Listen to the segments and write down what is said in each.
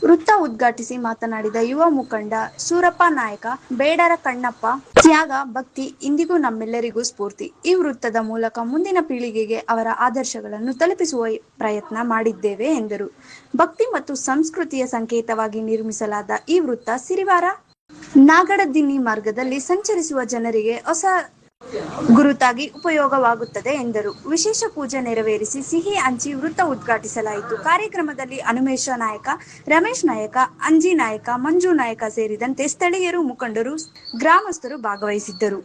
ವೃತ್ತ ಉದ್ಘಾಟಿಸಿ ಮಾತನಾಡಿದ ಯುವ ಮುಖಂಡ ಸೂರಪ್ಪ ನಾಯಕ, ಬೇಡರ ಕಣ್ಣಪ್ಪ, ತ್ಯಾಗ, ಭಕ್ತಿ ಇಂದಿಗೂ ನಮ್ಮೆಲ್ಲರಿಗೂ ಸ್ಫೂರ್ತಿ. ಈ ವೃತ್ತದ ಮೂಲಕ ಮುಂದಿನ ಪೀಳಿಗೆಗೆ ಅವರ ಆದರ್ಶಗಳನ್ನು ತಲುಪಿಸುವ ಪ್ರಯತ್ನ ಮಾಡಿದ್ದೇವೆ ಎಂದರು. ಭಕ್ತಿ ಮತ್ತು ಸಂಸ್ಕೃತಿಯ ಸಂಕೇತವಾಗಿ ನಿರ್ಮಿಸಲಾದ ಈ ವೃತ್ತ ಸಿರಿವಾರ ನಾಗಡದಿನ್ನಿ ಮಾರ್ಗದಲ್ಲಿ ಸಂಚರಿಸುವ ಜನರಿಗೆ ಹೊಸ ಗುರುತಾಗಿ ಉಪಯೋಗವಾಗುತ್ತದೆ ಎಂದರು. ವಿಶೇಷ ಪೂಜೆ ನೆರವೇರಿಸಿ ಸಿಹಿ ಹಂಚಿ ವೃತ್ತ ಉದ್ಘಾಟಿಸಲಾಯಿತು. ಕಾರ್ಯಕ್ರಮದಲ್ಲಿ ಹನುಮೇಶ ನಾಯಕ, ರಮೇಶ್ ನಾಯಕ, ಅಂಜಿ ನಾಯಕ, ಮಂಜು ನಾಯಕ ಸೇರಿದಂತೆ ಸ್ಥಳೀಯರು, ಮುಖಂಡರು, ಗ್ರಾಮಸ್ಥರು ಭಾಗವಹಿಸಿದ್ದರು.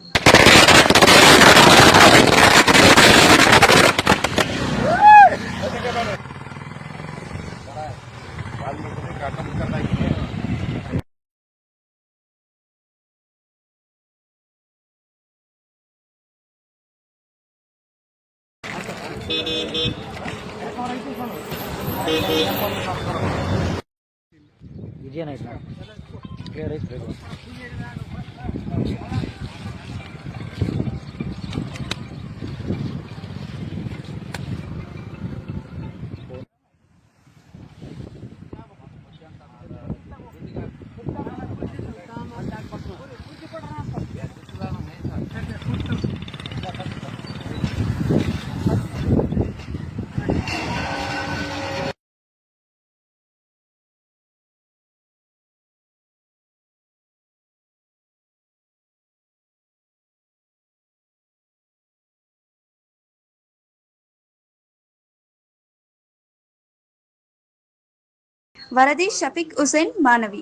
ವಿಜಯನಾಯ್ತು ಕ್ಲಿಯರ್ ಐತೆ. ವರದಿ ಶಫೀಕ್ ಹುಸೇನ್, ಮಾನವಿ.